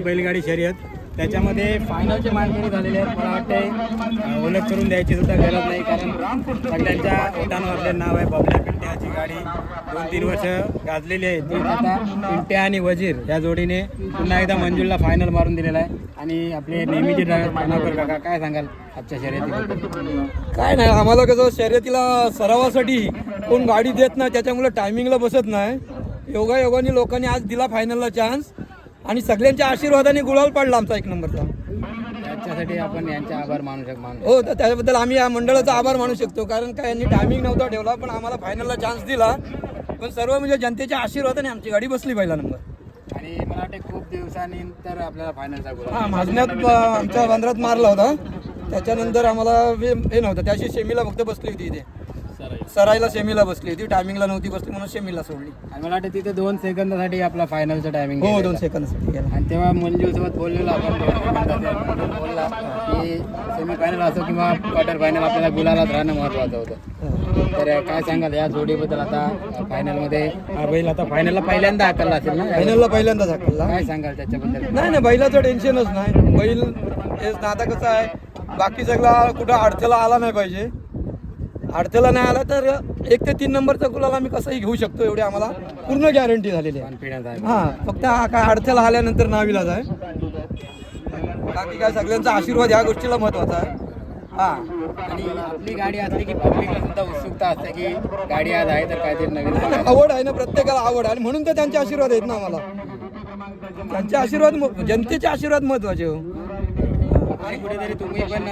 बैलगाडी शर्यत, त्याच्यामध्ये फायनलचे मानकरी झालेले आहेत. मला वाटते ओळख करून द्यायची सुद्धा गरज नाही, कारण सगळ्यांच्या ओठांवरले नाव आहे. बबल्या पिंट्याची गाडी 2-3 वर्ष गाजलेली आहे. ती आता पिंट्या आणि वजीर या जोडीने पुन्हा एकदा मंजूरला फायनल मारून दिलेला आहे. आणि आपले नेहमीचे ड्रायव्हर मानवकर काका, काय सांगाल आजच्या शर्यतीबद्दल? काय नाही, आम्हाला कसं शर्यतीला सरावासाठी कोण गाडी देत नाही, त्याच्यामुळे टायमिंगला बसत नाही. योगायोगाने लोकांनी आज दिला फायनलला चान्स आणि सगळ्यांच्या आशीर्वादाने गुलाल पडला आमचा 1 नंबरचा. त्याच्यासाठी आपण यांचे आभार मानू शकतो. हो, तर त्याबद्दल आम्ही या मंडळाचा आभार मानू शकतो, कारण काय यांनी टायमिंग नव्हता ठेवला पण आम्हाला फायनलला चान्स दिला. पण सर्व म्हणजे जनतेच्या आशीर्वादाने आमची गाडी बसली पहिला नंबर. आणि मला वाटते खूप दिवसानंतर आपल्याला फायनलचा गुलाल. हां, माझण्यात आमच्या बंदरात मारला होता, त्याच्यानंतर आम्हाला हे नव्हतं. त्याशी सेमीला फक्त बसली होती, इथे सराईला सेमीला बसली होती, टायमिंगला नव्हती बसली म्हणून सेमीला सोडली. आणि मला वाटतं तिथे 2 सेकंदासाठी आपला फायनलचा टायमिंग. हो, 2 सेकंदासाठी गेला. आणि तेव्हा मंजूसोबत बोललेलो आपण 2 सेकंदात बोलला की सेमी फायनल असो किंवा क्वार्टर फायनल आपल्याला गुलालात राहणं महत्त्वाचं होतं. तर काय सांगाल या जोडीबद्दल? आता फायनलमध्ये हा बैल आता फायनलला पहिल्यांदा हाकलला असेल ना? फायनलला पहिल्यांदाच हाकलला. काय सांगाल त्याच्याबद्दल? नाही, बैलाचं टेन्शनच नाही. बैल हेच ना, आता कसं आहे, बाकी सगळा कुठं अडथळा आला नाही पाहिजे. अडथळा नाही आला तर 1 ते 3 नंबरचा गुलाल आम्ही कसंही घेऊ शकतो, एवढी आम्हाला पूर्ण गॅरंटी झालेली आहे. कॉन्फिडन्स आहे. हां, फक्त हा काय अडथळा आल्यानंतर नाविलाज आहे. बाकी काय सगळ्यांचा आशीर्वाद ह्या गोष्टीला महत्त्वाचा आहे. हां, आणि आपली गाडी असली की पब्लिकला सुद्धा उत्सुकता असते की गाडी आज आहे तर काहीतरी नवीन. आवड आहे ना, प्रत्येकाला आवड आहे आणि म्हणून तर त्यांचे आशीर्वाद आहेत ना आम्हाला. त्यांचे आशीर्वाद, जनतेचे आशीर्वाद महत्त्वाचे. हो, आणि कुठेतरी तुम्ही पण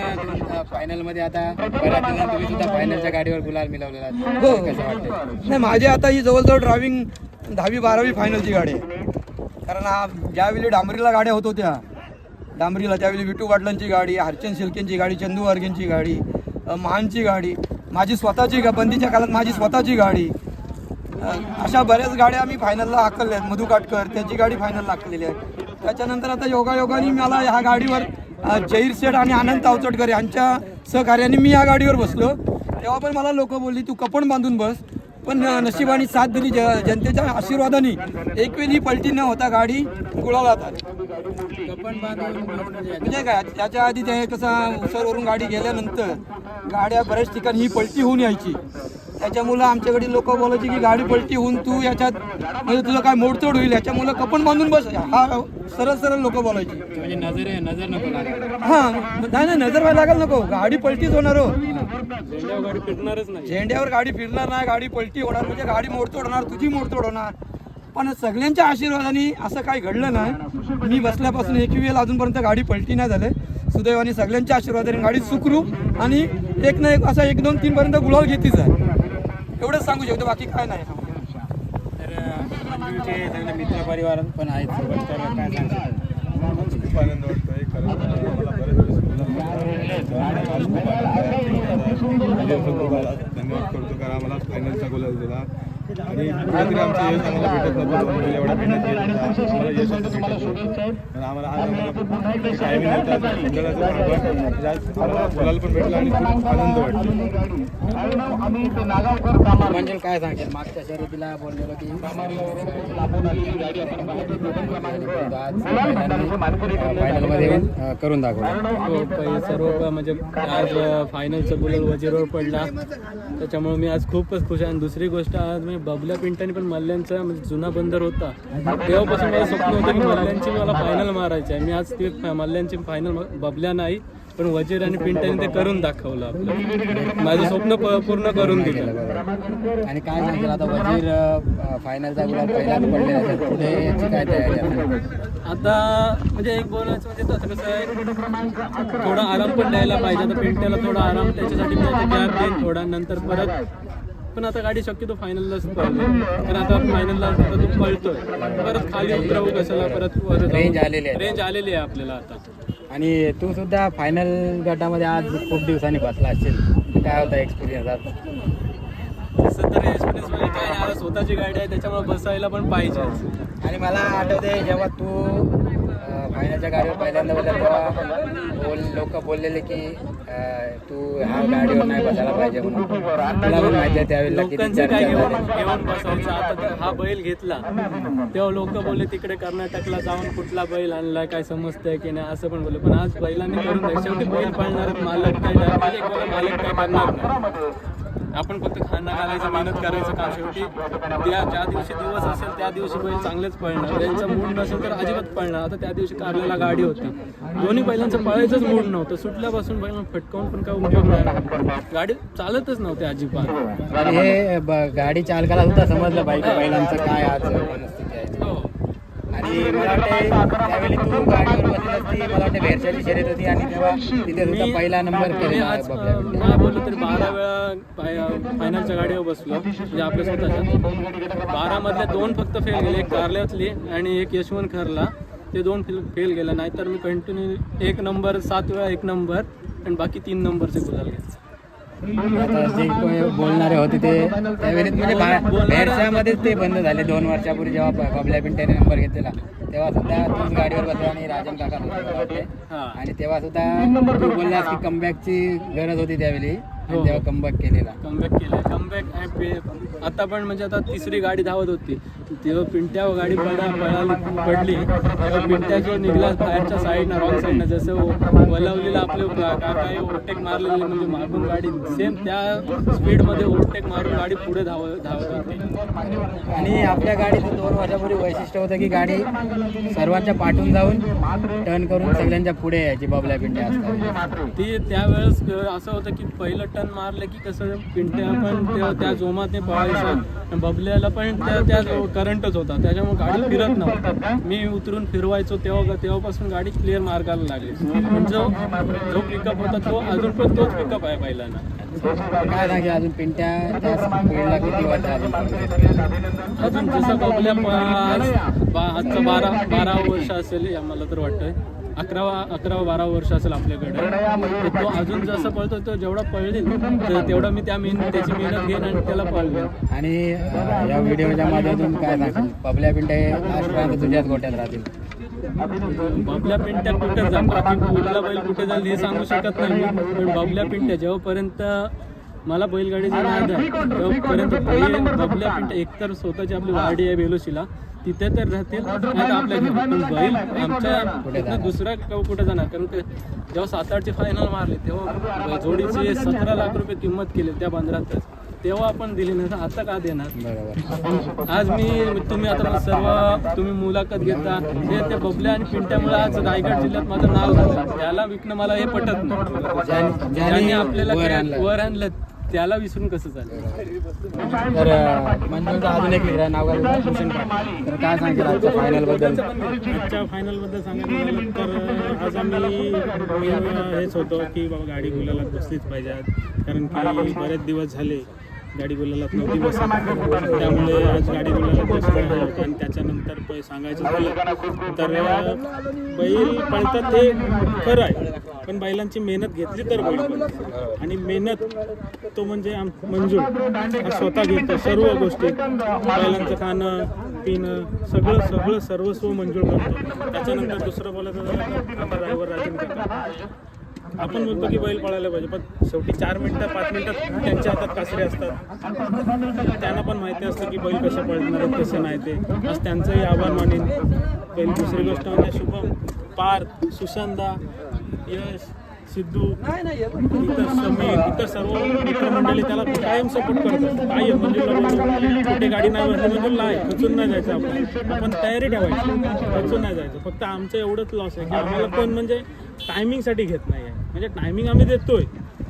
फायनलमध्ये आता बऱ्याच दिवसांनी तुम्ही सुद्धा फायनलच्या गाडीवर गुलाल मिळवलेला आहे. हो. कसं वाटतं? नाही, माझी आता ही जवळजवळ ड्रायव्हिंग 10वी-12वी फायनलची गाडी आहे. कारण ज्यावेळी डांबरीला गाड्या होत होत्या, डांबरीला त्यावेळी विटू पाटलांची गाडी, हरचंद शिल्केंची गाडी, चंदू वारगेंची गाडी, महानची गाडी, माझी स्वतःची बंदीच्या काळात माझी स्वतःची गाडी, अशा बऱ्याच गाड्या आम्ही फायनलला हाकलल्या आहेत. मधु काटकर त्याची गाडी फायनलला हाकलेली आहे. त्याच्यानंतर आता योगायोगाने मला ह्या गाडीवर जहीर शेठ आणि आनंद तावचटकर यांच्या सहकार्याने मी या गाडीवर बसलो. तेव्हा पण मला लोक बोलली तू कपण बांधून बस, पण नशिबाने साथ दिली. जनतेच्या आशीर्वादाने एक वेळी पलटी न होता गाडी गुलालात आली. कपन बांधून म्हणजे काय, त्याच्या आधी ते कसं उसरवरून गाडी गेल्यानंतर गाड्या बऱ्याच ठिकाणी ही पलटी होऊन यायची. त्याच्यामुळं आमच्याकडे लोक बोलायची की गाडी पलटी होऊन तू याच्यात म्हणजे तुझं काय मोडतोड होईल, याच्यामुळं कपण बांधून बस. हा सरळ लोक बोलायची. म्हणजे नजर नको लागायला. हां, नाही, नजर व्हायला लागेल नको, गाडी पलटीच होणार. हो, झेंड्यावर गाडी फिरणारच नाही. झेंड्यावर गाडी फिरणार नाही, गाडी पलटी होणार म्हणजे गाडी मोडतोड होणार, तुझी मोडतोड होणार. पण सगळ्यांच्या आशीर्वादाने असं काही घडलं नाही. मी बसल्यापासून एक वेळ अजूनपर्यंत गाडी पलटी नाही झाले. सुदैवाने सगळ्यांच्या आशीर्वादाने गाडी सुखरूप आणि एक ना एक असा 1, 2, 3 पर्यंत गुलाल घेतीच आहे. एवढंच सांगू शकतो, बाकी काय नाही. तर मंजूचे सगळे मित्र परिवार पण आहेत सोबत, तर काय सांगतात? खूप आनंद वाटतोय, कारण मला बरेच धन्यवाद करतो, कारण आम्हाला फायनलचा गुलाल दिला. आणि कुठेतरी आमचं यश आम्हाला भेटत नव्हतं, एवढ्या भेटत आम्हाला यश पण आम्हाला आज टायमिंग नव्हता. आम्हाला गुलाल पण भेटला आणि खूप आनंद वाटतो. म्हणजे काय सांगेल, मागच्या शर्यतीला बोललेलो की फायनलमध्ये करून दाखवलं. सर्व म्हणजे आज फायनलचा गुलाल वजीरवर पडला, त्याच्यामुळे मी आज खूपच खुश आहे. आणि दुसरी गोष्ट, आज म्हणजे बबल्या पिंटाने पण मल्ल्यांचा म्हणजे जुना बंदर होता, तेव्हापासून मला स्वप्न होतं की मल्ल्यांची मला फायनल मारायची आहे. मी आज ते मल्ल्यांची फायनल बबल्या नाही पण वजीर आणि पिंटाने ते करून दाखवलं. आपलं माझं स्वप्न पूर्ण करून दिलं. आणि काय सांगेल आता, वजीर फायनलचा गुलाल पहिलाच पडलेला, पुढे याची काय तयारी आहे? आता म्हणजे एक बोलायचं म्हणजे तसं कसं आहे, थोडा आराम पण द्यायला पाहिजे. आता पिंट्याला थोडा आराम, त्याच्यासाठी मी आता गॅप देईन थोडा, नंतर परत. पण आता गाडी शक्यतो फायनललाच पळते, कारण आता फायनलला तो पळतोय, परत खाली उतरवू कशाला, परत रेंज आलेली आहे आपल्याला आता. आणि तू सुद्धा फायनल गटामध्ये आज खूप दिवसांनी बसला असेल, काय होता एक्सपिरियन्स आज? तसं तर एक्सपिरियन्स म्हणजे काय नाही, आता स्वतःची गाडी आहे त्याच्यामुळे बसायला पण पाहिजे. आणि मला आठवते जेव्हा तू फायनलच्या गाडीवर पहिल्यांदा बसला तेव्हा लोक बोललेले की तू ह्या गाडीवर नाही बसायला पाहिजे म्हणून. तुला पण माहिती आहे त्यावेळेला किती लोकांचं काय चर्चा घेऊन झाली. घेऊन बसायचं. आता तर हा बैल घेतला तेव्हा लोक बोलले तिकडे कर्नाटकला जाऊन कुठला बैल आणला काय समजतंय की नाही असं पण बोलले. पण आज बैलांनी करून द्या. शेवटी बैल पाळणार मालक काय मालक काय करणार नाही. आपण फक्त खाणं घालायचं मेहनत करायचं काम. शेवटी ज्या दिवशी दिवस असेल त्या दिवशी बैल चांगलेच पळणार. त्यांचा मूड नसेल तर अजिबात पळणार. आता त्या दिवशी कारल्याला गाडी होती, दोन्ही बैलांचं पळायचंच मूड नव्हतं. सुटल्यापासून बैल फटकावून पण काय उपयोग नाही. गाडी चालतच नव्हती अजिबात. आणि हे गाडी चालकाला सुद्धा समजलं पाहिजे की बैलांचं काय आज मनस्थिती आहे. हो. आणि मला वाटते त्यावेळी तू गाडीवर बसली असती, मला वाटते भेरशाची शर्यत होती आणि तेव्हा तिथे सुद्धा पहिला नंबर मी केलेला आज बबल्या पिंटे. काय बोललो तरी 12 वेळा फायनलच्या गाडीवर बसलो. म्हणजे आपल्या स्वतःच्या 12 मधल्या 2 फक्त फेल गेले. एक कारल्यातली आणि एक यशवंत खरला. ते 2 फेल गेला. नाहीतर मी कंटिन्यू 1 नंबर 7 वेळा 1 नंबर आणि बाकी 3 नंबरचे गुलाल घेतले. आता जे कोणी बोलणारे होते ते त्यावेळी म्हणजे भेरशामध्येच ते बंद झाले. 2 वर्षापूर्वी जेव्हा बबल्या पिंट्याने नंबर घेतलेला तेव्हा सुद्धा तूच गाडीवर बसला आणि राजन काका होते मला वाटते. हां. आणि तेव्हा सुद्धा तू बोललास की कमबॅकची गरज होती त्यावेळी आणि हो. तेव्हा कमबॅक केलेला. कमबॅक केलं. कमबॅक आता पण म्हणजे आता तिसरी गाडी धावत होती तेव्हा पिंट्या गाडी पडली तेव्हा पिंट्या जो निघाला बाहेरच्या साईडनं रॉंग साईडनं जसं वलवलेलं आपले काका ओव्हरटेक मारलेली म्हणजे मागून गाडी सेम त्या स्पीडमध्ये ओव्हरटेक मारून गाडी पुढे धावत होती. आणि आपल्या गाडीचं 2 वर्षापूर्वी वैशिष्ट्य होतं की गाडी सर्वांच्या पाठून जाऊन टर्न करून सगळ्यांच्या पुढे यायची बबल्या पिंट्या असतात. ती त्यावेळेस असं होतं की पहिलं टर्न मारलं की कसं पिंट्या पण त्या जोमात पळायचं. बबल्याला पण त्या करंटच होता त्याच्यामुळे गाडी फिरत नव्हती. मी उतरून फिरवायचो तेव्हापासून गाडी क्लिअर मार्गाला लागली. पण जो पिकअप होता तो अजून पण तोच पिकअप आहे पहिल्यानं. काय सांगे अजून पिंट्या त्या स्पीडला किती वर्ष अजून जसं बबल्या आजचं 12 वर्ष असेल मला तर वाटतंय. 11-12 वर्ष असेल आपल्याकडे. तर तो अजून जसं पळतो तो जेवढा पळेल तेवढा मी त्याची मेहनत घेईन आणि त्याला पळवेन. आणि या व्हिडिओच्या माध्यमातून काय सांगशील बबल्या पिंट्या आजपर्यंत तुझ्याच गोट्यात राहतील. बबल्या पिंट्या कुठे जातात कुठला बैल कुठे जाईल हे सांगू शकत नाही मी. पण बबल्या पिंट्या जेव्हापर्यंत मला बैलगाडीचा नाद आहे तेव्हापर्यंत बबल्या पिंट्या एकतर स्वतःची आपली वाडी आहे बेलोशीला तिथे तर राहतील नाही तर आपल्या घरी. पण बैल आमच्या दुसरा कुठे जाणार. कारण जेव्हा 7-8ची फायनल मारली तेव्हा जोडीची 17 लाख रुपये किंमत केली त्या बंदरातच. तेव्हा आपण दिली नाही तर आता का देणार. बरोबर. आज तुम्ही आता सर्व तुम्ही मुलाखत घेता ते बबल्या आणि पिंट्यामुळे आज रायगड जिल्ह्यात माझं नाव झालं. त्याला विकणं मला हे पटत नाही. ज्यांनी आपल्याला वर आणलं त्याला विसरून कसं चालेल. तर मंजुळचा अजून एक मित्र नाव काय भूषण पाटील. तर काय सांगेल आजच्या फायनलबद्दल. आजच्या फायनलबद्दल सांगायचं झालं तर आज आम्ही हेच होतो की बाबा गाडी गुलालात बसलीच पाहिजे. कारण की बरेच दिवस झाले गाडी गुलालात नव्हती बसत. त्यामुळे आज गाडी गुलालात बसलं. आणि त्याच्यानंतर सांगायचं झालं तर बैल पळतात हे खरं आहे पण बैलांची मेहनत घेतली तर बैल पळतात. आणि मेहनत तो म्हणजे मंजूळ स्वतः घेतो सर्व गोष्टी. बैलांचं खाणं पिणं सगळं सर्वस्व मंजूळ करतो. त्याच्यानंतर दुसरं बोलायचं झालं तर ड्रायव्हर राजन काका. आपण म्हणतो की बैल पळायला पाहिजे पण शेवटी 4 मिनटं 5 मिनटात त्यांच्या हातात कासरे असतात. त्यांना पण माहिती असतं की बैल कशा पळणार आहेत कसं नाही ते. आज त्यांचंही आभार मानेन. पहिली दुसरी गोष्ट म्हणजे शुभम पार्थ सुशांदा यश सिद्धू इतर समीर इतर सर्व मित्रमंडळी त्याला कायम सपोर्ट करतात. कायम म्हणजे कुठे गाडी नाही बसली म्हणजे नाही खचून नाही जायचं. आपण तयारी ठेवायची खचून नाही जायचं. फक्त आमचं एवढंच लॉस आहे की आम्हाला कोण म्हणजे टायमिंगसाठी घेत नाही आहे. म्हणजे टायमिंग आम्ही देतोय.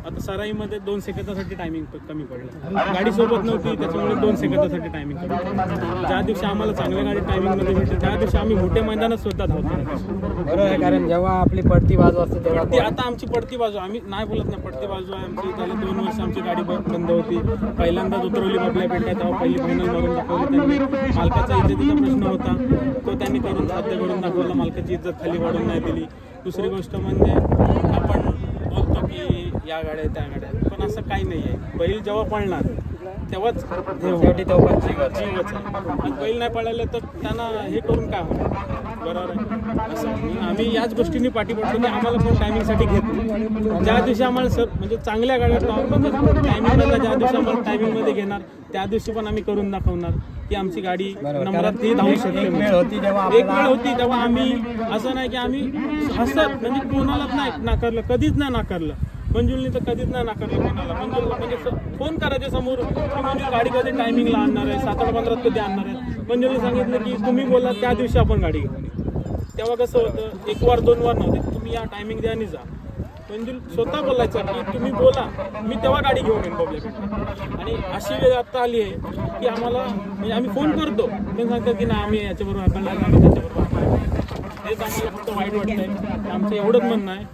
आता सराईमध्ये 2 सेकंदासाठी टायमिंग कमी पडलं. गाडी सोबत नव्हती त्याच्यामुळे 2 सेकंदासाठी टायमिंग कमी पडलं. ज्या दिवशी आम्हाला चांगल्या गाडी टायमिंगमध्ये भेटते त्या दिवशी आम्ही मोठ्या मैदानात स्वतः धावतो. बरोबर आहे. कारण जेव्हा आपली पडती बाजू असते तेव्हा आता आमची पडती बाजू आम्ही नाही बोलत नाही. पडती बाजू आहे आमची. त्याला 2 वर्ष आमची गाडी बंद होती. पहिल्यांदाच उतरवली बबल्या पिंट्या तेव्हा पहिली फायनल मारून दाखवली त्यांनी. मालकाचा इज्जतीचा प्रश्न होता तो त्यांनी करून साध्य करून दाखवला. मालकाची इज्जत खाली वाढून नाही दिली. दुसरी गोष्ट म्हणजे आपण बोलतो की या गाड्या त्या गाड्या पण असं काही नाही आहे. बैल जेव्हा पळणार तेव्हाच हे होईल. शेवटी तो पण जीवच. जीवच आहे. आणि बैल नाही पळाले तर त्यांना हे करून काय होणार, बरोबर आहे. असं म्हणून आम्ही याच गोष्टींनी पाठी पडतो की आम्हाला पण टायमिंगसाठी घेतो. ज्या दिवशी आम्हाला सर म्हणजे चांगल्या गाड्या टायमिंगमधला ज्या दिवशी आम्हाला टायमिंगमध्ये घेणार त्या दिवशी पण आम्ही करून दाखवणार की आमची गाडी नंबरात ती धावू शकते. एक वेळ होती जेव्हा एक वेळ होती तेव्हा आम्ही असं नाही की आम्ही हसत म्हणजे कोणालाच नाही नाकारलं, कधीच नाही नाकारलं. मंजुलने तर कधीच नाही नाकारलं कोणाला. मंजुलला म्हणजे फोन करायचे समोर की मंजुल गाडी कधी टायमिंगला आणणार आहे, 7:15 कधी आणणार आहे. मंजुलने सांगितलं की तुम्ही बोला त्या दिवशी आपण गाडी घेऊन येऊ. तेव्हा कसं होतं, 1 वार 2 वार नव्हते, तुम्ही या टायमिंग द्या आणि जा. मंजुल स्वतः बोलायचं की तुम्ही बोला, मी तेव्हा गाडी घेऊन येईन बघल्या. आणि अशी वेळ आता आली आहे की आम्हाला म्हणजे आम्ही फोन करतो पण सांगतात की नाही आम्ही याच्याबरोबर हाकलणार नाही, त्याच्याबरोबर हाकलणार. हेच आम्हाला फक्त वाईट वाटतंय. आमचं एवढंच म्हणणं आहे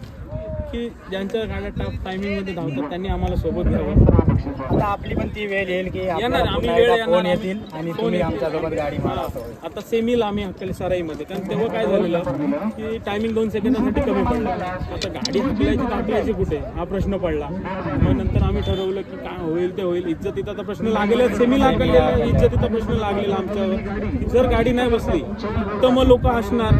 की ज्यांच्या गाड्या टफ टायमिंगमध्ये धावतात त्यांनी आम्हाला सोबत घ्यावं. आता आपली पण ती वेळ येईल की येणार, आपल्याला आम्ही पुन्हा वेळ एकदा येणार, फोन येतील आणि फोन तुम्ही येतील. आमच्यासोबत गाडी मारा असं होईल. आता सेमीला आम्ही हकले सराईमध्ये, कारण तेव्हा काय झालेलं की टायमिंग 2 सेकंदासाठी कमी पडला. आता गाडी हाकलायची कुठे हा प्रश्न पडला. मग नंतर आम्ही ठरवलं की काय होईल ते होईल. इज्जतीचा प्रश्न लागलेला, सेमीला हकललेला इज्जतीचा प्रश्न लागलेला आमच्यावर. जर गाडी नाही बसली तर मग लोक हसणार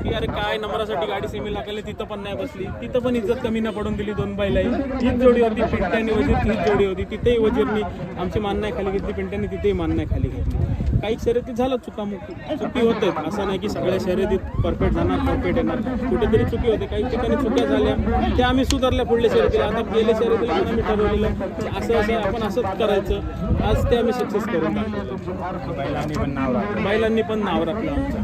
की अरे काय नंबरासाठी गाडी सेमीला हकलली, तिथं पण नाही बसली. तिथं पण इज्जत कमी न पडून दिली. 2 बैल हीच जोडी होती, पिंट्यानी वजीर हीच जोडी होती. तिथेही वजीरनी आमची मान नाही खाली घेतली, पिंट्यानी तिथेही मान नाही खाली घेतली. काही शर्यतीत झालं चुकी होते. असं नाही की सगळ्या शर्यतीत परफेक्ट जाणार, परफेक्ट येणार. कुठेतरी चुकी होते, काही ठिकाणी चुक्या झाल्या त्या आम्ही सुधारल्या पुढल्या शर्यतीला. आता गेल्या शर्यतीला पण आम्ही ठरवलेलं की असं आपण असंच करायचं. आज ते आम्ही सक्सेस करून टाकतो. बैलांनी पण नाव राखलं. बैलांनी पण नाव राखलं आमचं.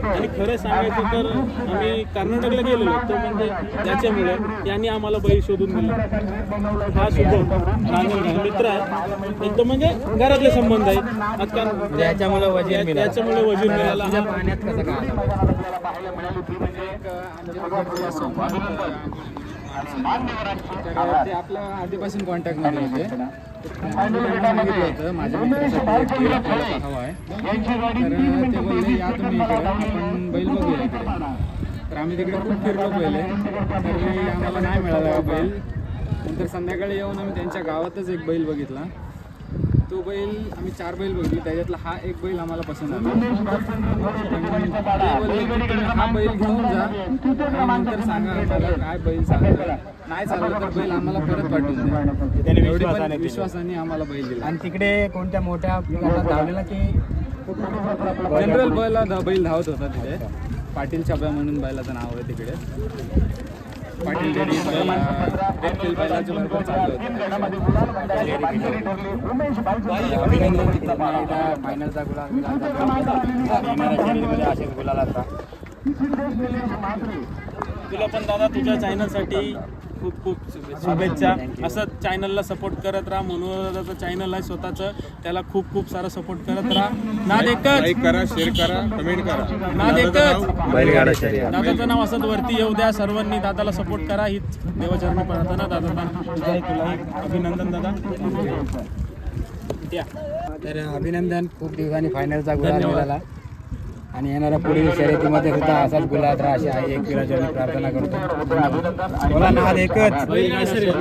आणि खरं सांगायचं तर आम्ही कर्नाटकला गेलेलो होतो म्हणजे त्याच्यामुळे यांनी आम्हाला बैल शोधून दिला. हा शुभम रांजणकर मित्र आहे एकदम, म्हणजे घरातले संबंध आहेत. आज कारण याच्यामुळे वजीर मिळाला. त्याच्यामुळे वजीर मिळाला. तुझ्या पाण्यात कसं काय आलं? तर ते आपल्या आधीपासून कॉन्टॅक्टमध्ये होते. सांगितलं होतं माझ्या मित्रासाठी एक बैल आपल्याला हवा आहे, तर ते बोलले या तुम्ही इकडे, आपण बैल बघूया इकडे. तर आम्ही तिकडे खूप फिरलो पहिले, तरी आम्हाला नाही मिळाला बैल. नंतर संध्याकाळी येऊन आम्ही त्यांच्या गावातच एक बैल बघितला. तो बैल आम्ही 4 बैल बघितले, त्याच्यातला हा एक बैल आम्हाला पसंत आला. पण ते बोलले की तुम्ही हा बैल घेऊन जा आणि नंतर सांगा आम्हाला काय बैल चालतं. नाही चाललं तर बैल आम्हाला परत पाठवून द्या. त्याने एवढी विश्वासाने पण दिलं. विश्वासाने आम्हाला बैल दिला. आणि तिकडे कोणत्या मोठ्या गटात धावलेला की जनरल बैल धावत होता तिथे. पाटील छाप्या म्हणून बैलाचं नाव आहे तिकडे. पाटील डेअरी रेडफील्ड बैलाचे भरपूर चालू होते. अभिनंदन की त्यांना एकदा फायनलचा गुलाल मिळाला. येणाऱ्या शर्यतीमध्ये असेच गुलाल आता. तुला पण दादा तुझ्या चॅनलसाठी खूप खूप शुभेच्छा. असं चॅनलला सपोर्ट करत राहा. मनोरंजनाचं चॅनल आहे स्वतःचं, त्याला खूप खूप सारा सपोर्ट करत राहा. नाद एकच, लाईक करा, शेअर करा, कमेंट करा. नाद एकच. बैलगाडा शर्यत. दादाचं नाव असंच वरती येऊ द्या. सर्वांनी दादाला सपोर्ट करा. हीच देवाचरणी प्रार्थना. दादा तुला अभिनंदन दादा. द्या. तर अभिनंदन, खूप दिवसांनी फायनलचा गुलाल मिळाला आणि येणाऱ्या पुढील शर्यतीमध्ये सुद्धा असाच गुलाल राहा अशी आई एक प्रार्थना करतो. बोला नाद एकच. बैलगाडा शर्यत.